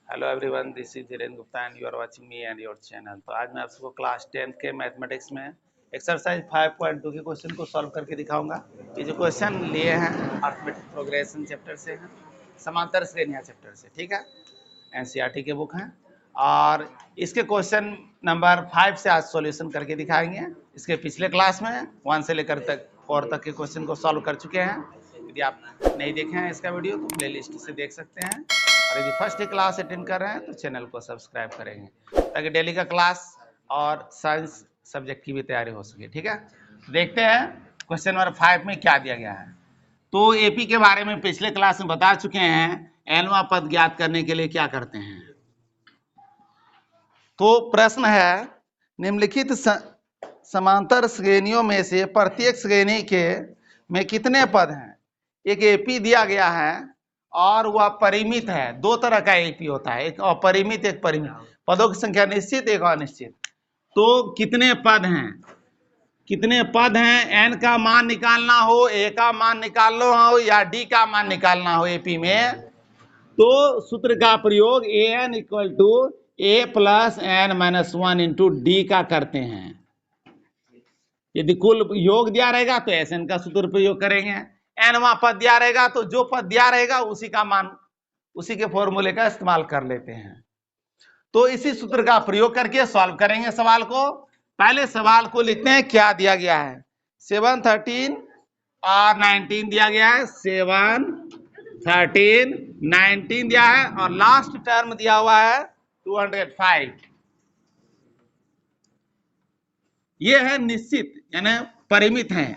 Hello everyone, this is Dhirendra Gupta and you are watching me and your channel. तो आज मैं आप सबको क्लास 10 के मैथमेटिक्स में एक्सरसाइज 5.2 के क्वेश्चन को सॉल्व करके दिखाऊंगा। ये जो क्वेश्चन लिए हैं अरिथमेटिक प्रोग्रेशन चैप्टर से हैं, समांतर श्रेणियां चैप्टर से, ठीक है। एनसीईआरटी के बुक हैं और इसके क्वेश्चन नंबर 5 से आज सॉल्यूशन करके दिखाएंगे। इसके पिछले क्लास में 1 से लेकर 4 तक के क्वेश्चन को सॉल्व कर चुके हैं। यदि आप नहीं देखे हैं इसका वीडियो तो प्लेलिस्ट से देख सकते हैं, और यदि फर्स्ट क्लास अटेंड कर रहे हैं तो चैनल को सब्सक्राइब करेंगे ताकि डेली का क्लास और साइंस सब्जेक्ट की भी तैयारी हो सके, ठीक है। देखते हैं क्वेश्चन नंबर 5 में क्या दिया गया है। तो एपी के बारे में पिछले क्लास में बता चुके हैं, एनवां पद ज्ञात करने के लिए क्या करते हैं। तो प्रश्न है, निम्नलिखित समांतर श्रेणियों में से प्रत्येक श्रेणी के में कितने पद हैं। एक एपी दिया गया है और वह परिमित है। दो तरह का एपी होता है, एक अपरिमित एक परिमित। पदों की संख्या निश्चित एक अनिश्चित। तो कितने पद हैं, कितने पद हैं, एन का मान निकालना हो, ए का मान निकालना हो या डी का मान निकालना हो एपी में, तो सूत्र का प्रयोग a n equal to a plus n minus 1 into d का करते हैं। यदि कुल योग दिया रहेगा तो एस एन का सूत्र प्रयोग करेंगे। एनवां पद दिया रहेगा तो जो पद दिया रहेगा उसी का मान, उसी के फॉर्मूले का इस्तेमाल कर लेते हैं। तो इसी सूत्र का प्रयोग करके सॉल्व करेंगे सवाल को। पहले सवाल को लिखते हैं, क्या दिया गया है। 7, 13 और 19 दिया गया है। 7, 13, 19 दिया है और लास्ट टर्म दिया हुआ है 205। ये है निश्चित यानी परिमित है।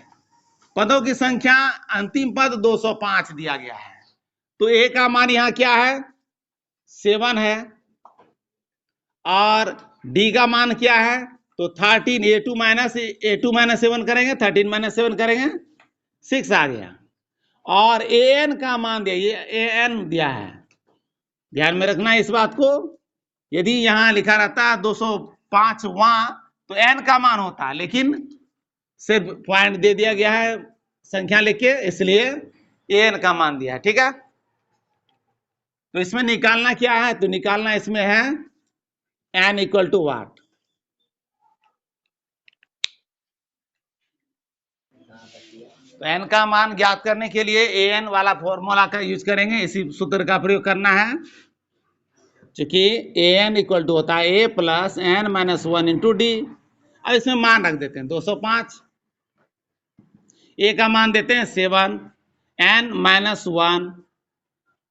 पदों की संख्या अंतिम पद 205 दिया गया है। तो ए का मान यहां क्या है, 7 है, और डी का मान क्या है, तो 13। ए2 माइनस 7 करेंगे, 13 माइनस 7 करेंगे, 6 आ गया। और ए एन का मान दिया, ये ए एन दिया है। ध्यान में रखना इस बात को। यदि यहां लिखा रहता है 205 वहां तो एन का मान होता है, लेकिन सिर्फ पॉइंट दे दिया गया है संख्या लेके, इसलिए एन का मान दिया है, ठीक है। तो इसमें निकालना क्या है, तो निकालना इसमें है एन इक्वल टू वाट। तो एन का मान ज्ञात करने के लिए ए एन वाला फॉर्मूला का यूज करेंगे, इसी सूत्र का प्रयोग करना है। चूंकि ए एन इक्वल टू होता है a plus n minus 1 into d. अब इसमें मान रख देते हैं 205। ए का मान देते हैं 7, एन माइनस 1,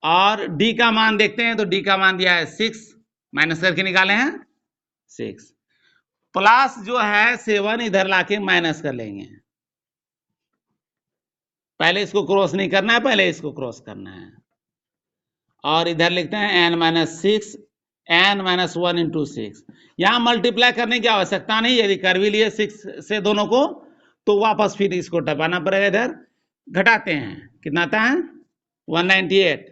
और डी का मान देखते हैं तो डी का मान दिया है 6, माइनस करके निकाले हैं 6, प्लस जो है 7 इधर लाके माइनस कर लेंगे। पहले इसको क्रॉस नहीं करना है, पहले इसको क्रॉस करना है। और इधर लिखते हैं N minus 6, N minus 1 into 6। यहां मल्टीप्लाई करने की आवश्यकता नहीं, यदि कर भी लिए 6 से दोनों को तो वापस फिर इसको टपाना पड़ेगा। इधर घटाते हैं, कितना आता है 198,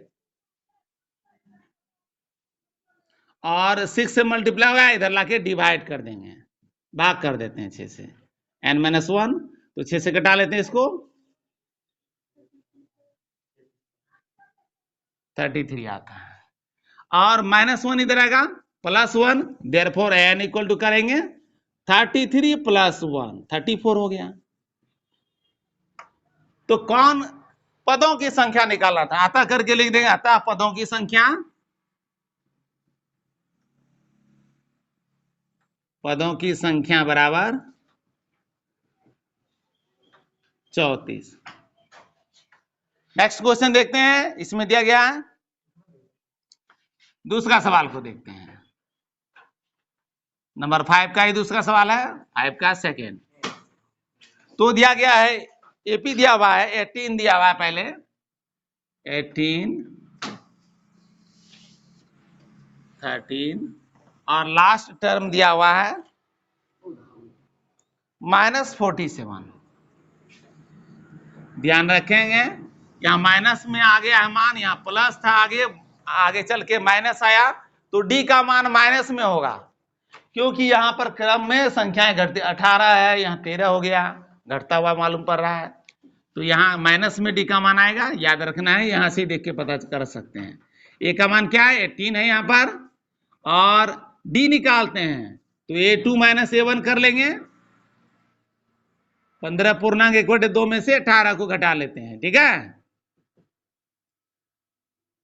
और 6 से मल्टीप्लाई होगा, इधर लाके डिवाइड कर देंगे, भाग कर देते हैं 6 से। एन माइनस 1 तो 6 से घटा लेते हैं इसको, 33 आता है। और माइनस 1 इधर आएगा, plus 1, therefore N equal to करेंगे 33 प्लस 1, 34 हो गया। तो कौन पदों की संख्या निकालना था, आता करके लिख देंगे, आता पदों की संख्या, पदों की संख्या बराबर 34। नेक्स्ट क्वेश्चन देखते हैं, इसमें दिया गया है। दूसरा सवाल को देखते हैं, नंबर 5 का ही दूसरा सवाल है, 5 का सेकेंड। तो दिया गया है, एपी दिया हुआ है 18 दिया हुआ है, पहले 18, 13 और लास्ट टर्म दिया हुआ है -47। ध्यान रखेंगे, यहां माइनस में आ गया है मान, यहां प्लस था, आगे चल के माइनस आया, तो डी का मान माइनस में होगा, क्योंकि यहां पर क्रम में संख्याएं घटती। 18 है, यहां 13 हो गया, घटता हुआ मालूम पड़ रहा है, तो यहां माइनस में डी का मान आएगा। याद रखना है, यहां से देख के पता कर सकते हैं। ए का मान क्या है 18 है यहाँ पर, और डी निकालते हैं तो A2 माइनस A1 कर लेंगे। 15 पूर्णांक 1/2 में से 18 को घटा लेते हैं, ठीक है।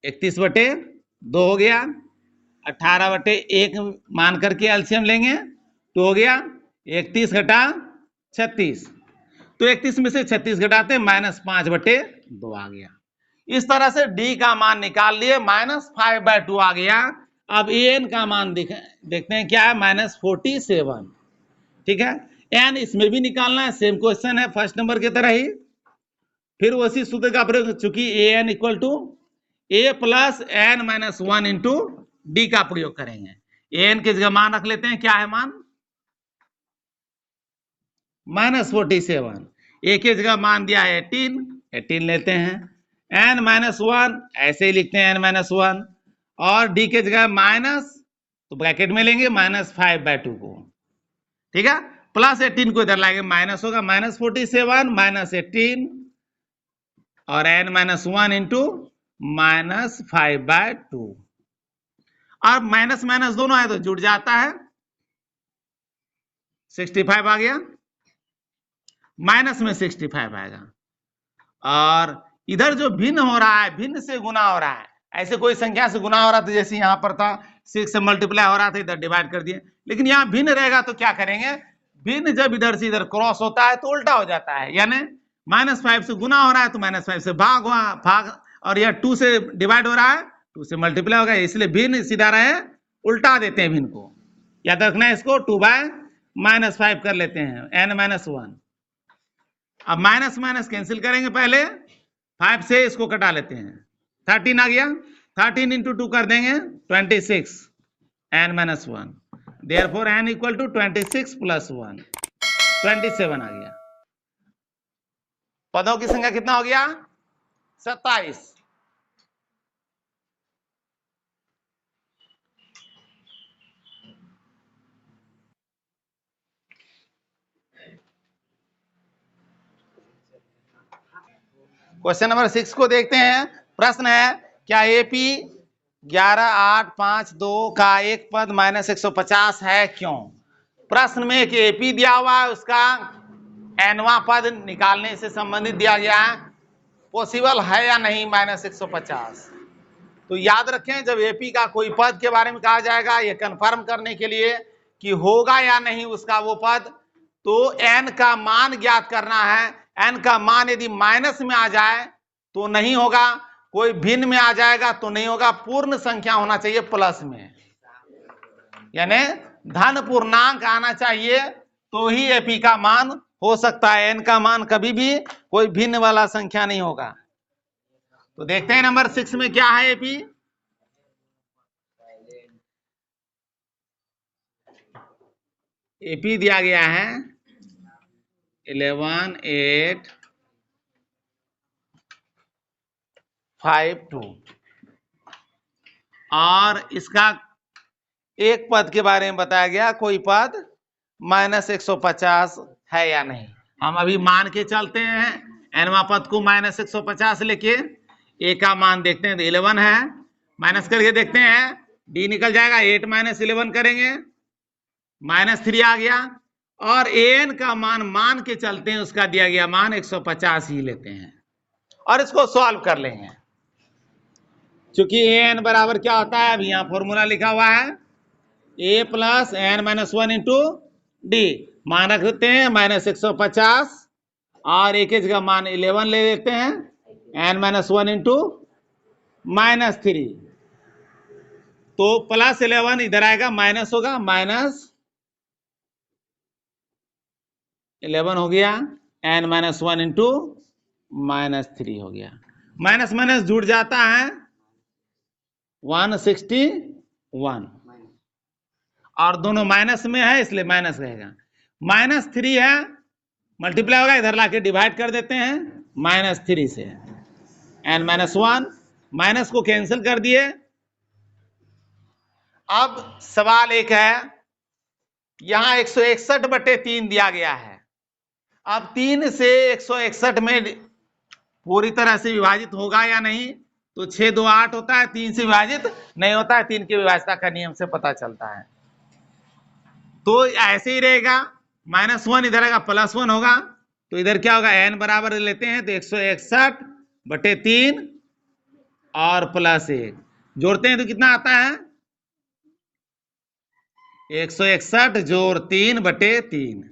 31/2 हो गया, 18/1 मान करके एलसीएम लेंगे तो हो गया 31 घटा 36, तो 31 में से 36 घटाते हैं -5/2 आ गया। इस तरह से डी का मान निकाल लिए, -5/2 आ गया। अब एन का मान देखते हैं क्या है, -47, ठीक है। एन इसमें भी निकालना है, सेम क्वेश्चन है फर्स्ट नंबर की तरह ही। फिर उसी सूत्र का प्रयोग, चूंकि a n equal to a plus n minus 1 into d का प्रयोग करेंगे। ए एन की जगह मान रख लेते हैं, क्या है मान -47, ए की जगह मान दिया है 18 लेते हैं, एन माइनस 1 ऐसे ही लिखते हैं n-1, और डी के जगह माइनस तो ब्रैकेट में लेंगे -5/2 को, ठीक है। प्लस 18 को इधर लाएंगे, माइनस होगा -47 -18 और n-1 इंटू -5/2। अब माइनस माइनस दोनों है तो जुड़ जाता है, 65 आ गया, माइनस में 65 आएगा, और इधर जो भिन्न हो रहा है, भिन्न से गुना हो रहा है। ऐसे कोई संख्या से गुना हो रहा था, जैसे यहां पर था 6 से मल्टीप्लाई हो रहा था, इधर डिवाइड कर दिए। लेकिन यहाँ भिन्न रहेगा तो क्या करेंगे, भिन्न जब इधर से इधर क्रॉस होता है तो उल्टा हो जाता है, यानी -5 से गुना हो रहा है तो -5 से भाग, और यह 2 से डिवाइड हो रहा है 2 से मल्टीप्लाई होगा, इसलिए भिन्न सीधा रहे, उल्टा देते हैं भिन्न को। याद रखना है इसको, 2/-5 कर लेते हैं n-1। अब माइनस माइनस कैंसिल करेंगे, पहले 5 से इसको कटा लेते हैं, 13 आ गया, 13 इंटू 2 कर देंगे 26 n-1, therefore n equal to 26 + 1 27 आ गया। पदों की संख्या कितना हो गया 27। क्वेश्चन नंबर 6 को देखते हैं। प्रश्न है, क्या एपी 11852 का एक पद -150 है, क्यों? प्रश्न में एक एपी दिया हुआ है, उसका एनवा पद निकालने से संबंधित दिया गया है, पॉसिबल है या नहीं -150। तो याद रखें, जब एपी का कोई पद के बारे में कहा जाएगा, ये कंफर्म करने के लिए कि होगा या नहीं उसका वो पद, तो एन का मान ज्ञात करना है। एन का मान यदि माइनस में आ जाए तो नहीं होगा, कोई भिन्न में आ जाएगा तो नहीं होगा, पूर्ण संख्या होना चाहिए प्लस में, यानी धन पूर्णांक आना चाहिए तो ही एपी का मान हो सकता है। एन का मान कभी भी कोई भिन्न वाला संख्या नहीं होगा। तो देखते हैं नंबर 6 में क्या है एपी। एपी दिया गया है 11852 और इसका एक पद के बारे में बताया गया, कोई पद -150 है या नहीं। हम अभी मान के चलते हैं, एनवा पद को -150 लेके ए का मान देखते हैं तो 11 है, माइनस करके देखते हैं, डी निकल जाएगा, 8 - 11 करेंगे -3 आ गया, और एन का मान के चलते हैं, उसका दिया गया मान 150 ही लेते हैं और इसको सॉल्व कर लेंगे। चूंकि एन बराबर क्या होता है, अभी यहाँ फॉर्मूला लिखा हुआ है, a plus n-1 into D, मान रख देते हैं -150 और एक ही जगह मान 11 ले लेते हैं, n-1 इंटू -3, तो +11 इधर आएगा, माइनस होगा, -11 हो गया, n-1 इंटू -3 हो गया, माइनस माइनस जुड़ जाता है 161, और दोनों माइनस में है इसलिए माइनस रहेगा, -3 है, मल्टीप्लाई होगा, इधर लाके डिवाइड कर देते हैं -3 से, n-1 माइनस को कैंसिल कर दिए। अब सवाल एक है, यहां 161/3 दिया गया है, अब 3 से 161 में पूरी तरह से विभाजित होगा या नहीं, तो 6 2 8 होता है, 3 से विभाजित नहीं होता है, 3 की विभाज्यता का नियम से पता चलता है। तो ऐसे ही रहेगा, -1 इधर आएगा, +1 होगा, तो इधर क्या होगा, n बराबर लेते हैं तो 161/3 और +1 जोड़ते हैं तो कितना आता है, 161 जोड़ 3/3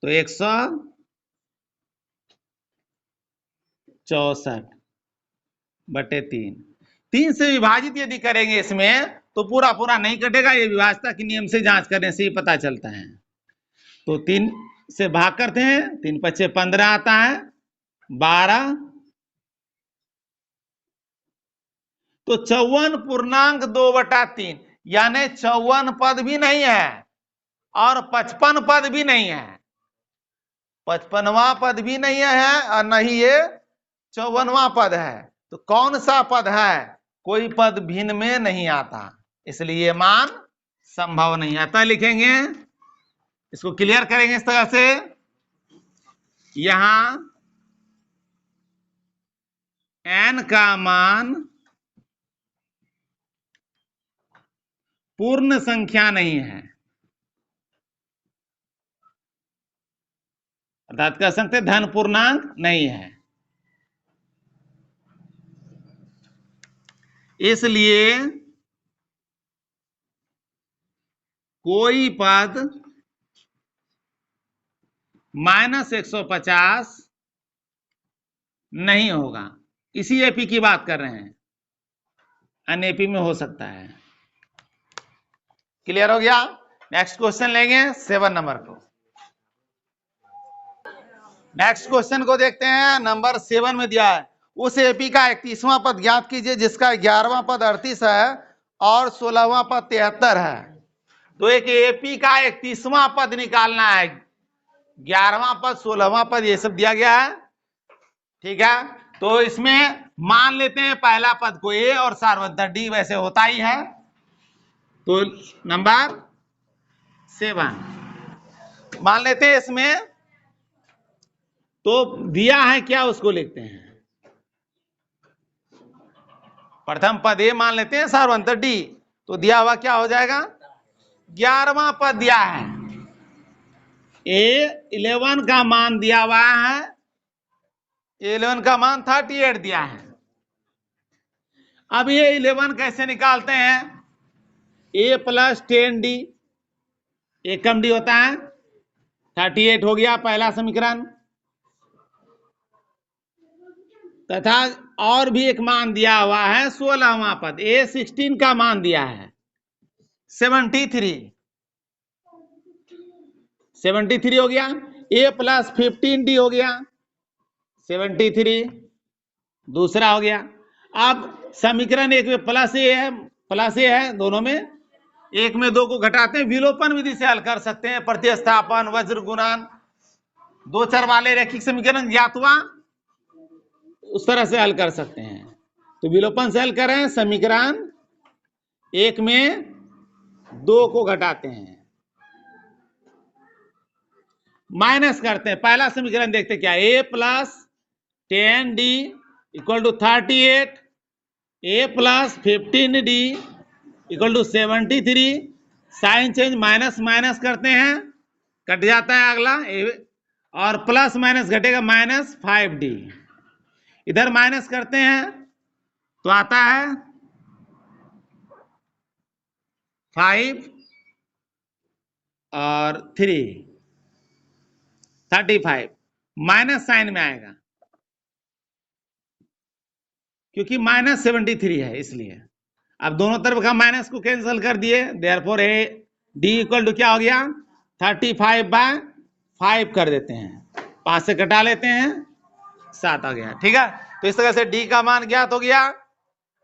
तो 164/3। 3 से विभाजित यदि करेंगे इसमें तो पूरा पूरा नहीं कटेगा, ये विभाज्यता के नियम से जांच करने से ही पता चलता है। तो 3 से भाग करते हैं, 3 × 5 = 15 आता है, 12 तो 54.2/3 यानी 54 पद भी नहीं है और 55 पद भी नहीं है, 55वां पद भी नहीं है और नहीं ये 54वां पद है। तो कौन सा पद है, कोई पद भिन्न में नहीं आता, इसलिए मान संभव नहीं आता। लिखेंगे, इसको क्लियर करेंगे इस तरह से, यहां n का मान पूर्ण संख्या नहीं है, अर्थात कह सकते धन पूर्णांक नहीं है, इसलिए कोई पद -150 नहीं होगा। इसी एपी की बात कर रहे हैं, अन्य एपी में हो सकता है। क्लियर हो गया। नेक्स्ट क्वेश्चन लेंगे 7 नंबर को। नेक्स्ट क्वेश्चन को देखते हैं, नंबर 7 में दिया है, उस एपी का 31वां पद ज्ञात कीजिए जिसका 11वां पद 38 है और 16वां पद 73 है। तो एक एपी का 31वां पद निकालना है, 11वां पद 16वां पद ये सब दिया गया है, ठीक है। तो इसमें मान लेते हैं पहला पद को ए और सार्वधातुक डी, वैसे होता ही है। तो नंबर 7 मान लेते हैं, इसमें तो दिया है क्या उसको लिखते हैं, प्रथम पद ए मान लेते हैं, सार्वधातुक डी, तो दिया हुआ क्या हो जाएगा, 11वां पद दिया है, ए 11 का मान दिया हुआ है, 11 का मान 38 दिया है। अब ये 11 कैसे निकालते हैं, a + 10d, एकम डी होता है, 38 हो गया पहला समीकरण, तथा और भी एक मान दिया हुआ है 16वां पद, a 16 का मान दिया है 73 हो गया, a + 15d हो गया 73, दूसरा हो गया। अब समीकरण एक में प्लस ए है दोनों में, एक में 2 को घटाते हैं, विलोपन विधि से हल कर सकते हैं, प्रतिस्थापन, वज्र गुणन, 2 चर वाले रैखिक समीकरण ज्ञात हुआ, उस तरह से हल कर सकते हैं। तो विलोपन से हल करें, समीकरण एक में 2 को घटाते हैं, माइनस करते हैं, पहला समीकरण देखते क्या, a + 10d = 38, a + 15d = 73, sign change minus minus करते हैं, कट जाता है अगला, और प्लस माइनस घटेगा -5d, इधर माइनस करते हैं तो आता है 5 और 3 35, माइनस साइन में आएगा क्योंकि -73 है, इसलिए अब दोनों तरफ का माइनस को कैंसिल कर दिए, देयरफॉर ए डी = क्या हो गया, 35/5 कर देते हैं, 5 से घटा लेते हैं, 7 आ गया, ठीक है। तो इस तरह से डी का मान ज्ञात हो गया।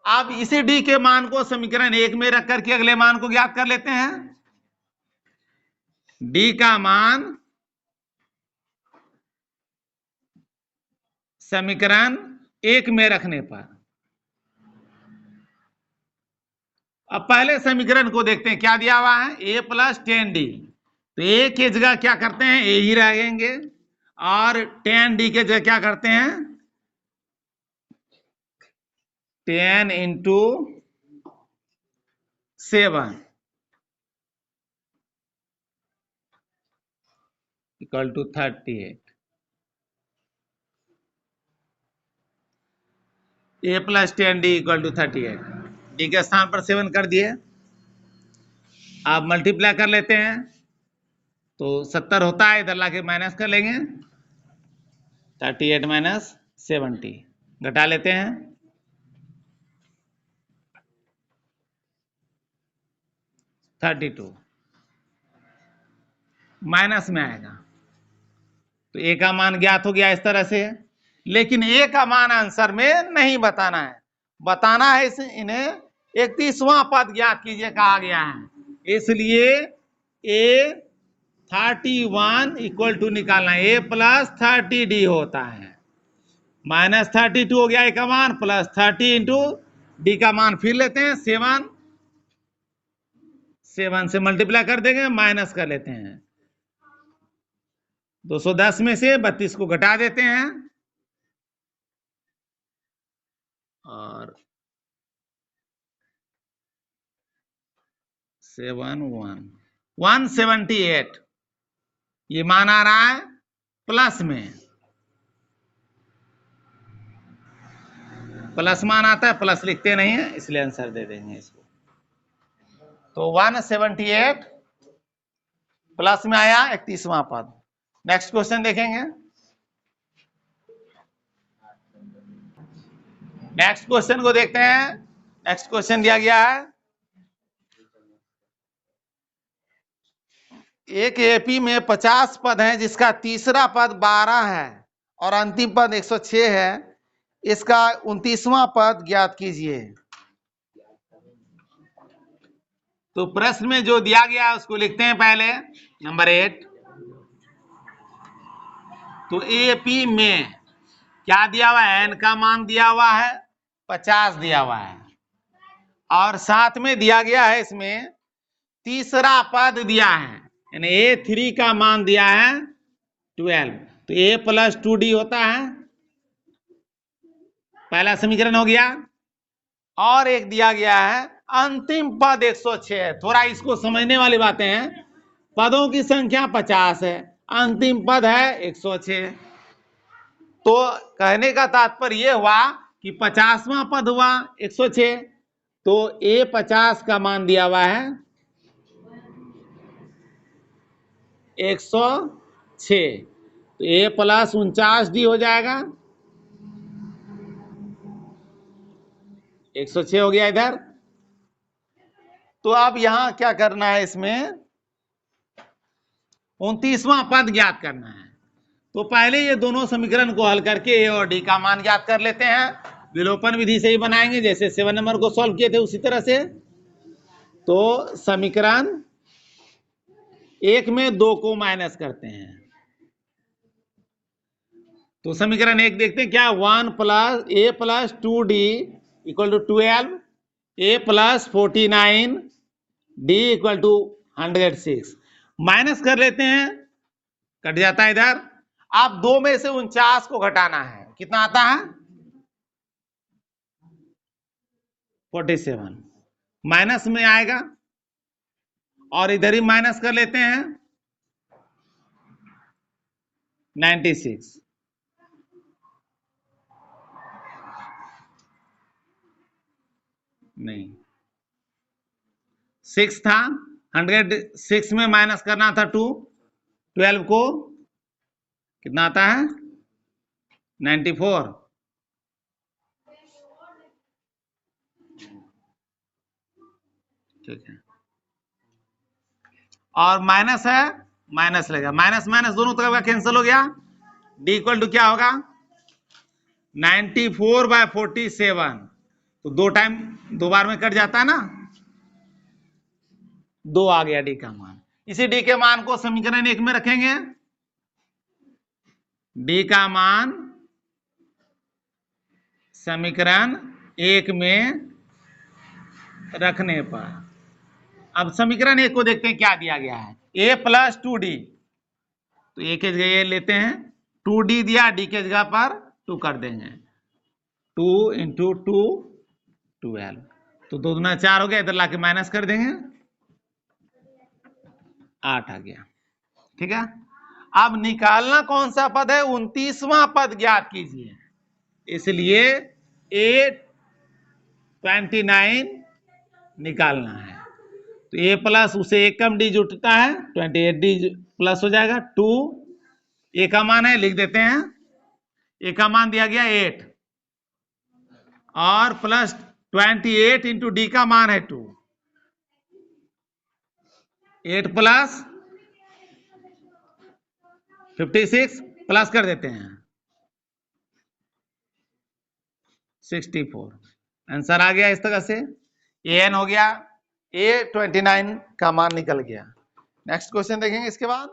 अब इसी डी के मान को समीकरण 1 में रख करके अगले मान को ज्ञात कर लेते हैं। डी का मान समीकरण 1 में रखने पर, अब पहले समीकरण को देखते हैं, क्या दिया हुआ है, a + 10d, तो a की जगह क्या करते हैं, a ही रहेंगे, और 10d के जगह क्या करते हैं, 10 into 7 equal to 38। a plus 10d equal to 38। D के स्थान पर 7 कर दिए। आप मल्टीप्लाई कर लेते हैं तो 70 होता है, इधर लाके माइनस कर लेंगे। 38 माइनस 70 घटा लेते हैं। 32 माइनस में आएगा तो ए का मान ज्ञात हो गया इस तरह से। लेकिन ए का मान आंसर में नहीं बताना है, बताना है इन्हें 31वां पद ज्ञात कीजिए कहा गया है। इसलिए ए 31 इक्वल टू निकालना है, ए प्लस 30d होता है। माइनस 32 हो गया ए का मान, प्लस 30 इंटू डी का मान फिर लेते हैं 7 से मल्टीप्लाई कर देंगे, माइनस कर लेते हैं। 210 में से 32 को घटा देते हैं और 178 ये मान आ रहा है प्लस में। प्लस मान आता है, प्लस लिखते नहीं है इसलिए आंसर दे देंगे इसको। तो 178 प्लस में आया 31वां पद। नेक्स्ट क्वेश्चन देखेंगे। नेक्स्ट क्वेश्चन को देखते हैं। नेक्स्ट क्वेश्चन दिया गया है, एक एपी में 50 पद हैं जिसका तीसरा पद 12 है और अंतिम पद 106 है। इसका 29वां पद ज्ञात कीजिए। तो प्रश्न में जो दिया गया है उसको लिखते हैं पहले। नंबर 8, तो एपी में क्या दिया हुआ है, एन का मान दिया हुआ है 50 दिया हुआ है और साथ में दिया गया है इसमें तीसरा पद दिया है, यानी A3 का मान दिया है 12। तो A प्लस 2D होता है, पहला समीकरण हो गया। और एक दिया गया है अंतिम पद 106 है। थोड़ा इसको समझने वाली बातें हैं। पदों की संख्या 50 है, अंतिम पद है 106। तो कहने का तात्पर्य यह हुआ कि 50वां पद हुआ 106। तो A50 का मान दिया हुआ है 106। तो A प्लस 49D हो जाएगा, 106 हो गया इधर। तो अब यहां क्या करना है, इसमें 29वां पद ज्ञात करना है। तो पहले ये दोनों समीकरण को हल करके ए और डी का मान ज्ञात कर लेते हैं। विलोपन विधि से ही बनाएंगे, जैसे 7 नंबर को सॉल्व किए थे उसी तरह से। तो समीकरण 1 में 2 को माइनस करते हैं। तो समीकरण 1 देखते हैं क्या, 1 plus A plus 2D equal to 12, A plus 49 D equal to 106। Minus कर लेते हैं, कट जाता है इधर। अब 2 में से 49 को घटाना है, कितना आता है 47, माइनस में आएगा और इधर ही माइनस कर लेते हैं 96। नहीं 6 था, 106 में माइनस करना था 2, 12 को कितना आता है 94। ठीक है, और माइनस है, माइनस लगेगा, माइनस माइनस दोनों तरफ का कैंसिल हो गया। डी इक्वल टू क्या होगा 94/47। तो 2 टाइम 2 बार में कट जाता है ना, 2 आ गया डी का मान। इसी डी के मान को समीकरण 1 में रखेंगे। डी का मान समीकरण 1 में रखने पर, अब समीकरण 1 को देखते हैं क्या दिया गया है, a प्लस 2d। तो a के जगह ये लेते हैं, 2d दिया, d के जगह पर 2 कर देंगे। 2 इंटू 2 12। तो 2 दूना 4 हो गया, इधर लाके माइनस कर देंगे, 8 आ गया। ठीक है, अब निकालना कौन सा पद है, 29वां पद ज्ञात कीजिए। इसलिए 829 निकालना है। तो a प्लस उसे एक कम डी जुटता है, 28 डी प्लस हो जाएगा। 2 a का मान है, लिख देते हैं, a का मान दिया गया 8 और प्लस 28 इंटू डी का मान है 2, 8 प्लस 56 प्लस कर देते हैं 64। आंसर आ गया इस तरह से, an हो गया, A29 का मान निकल गया। नेक्स्ट क्वेश्चन देखेंगे इसके बाद।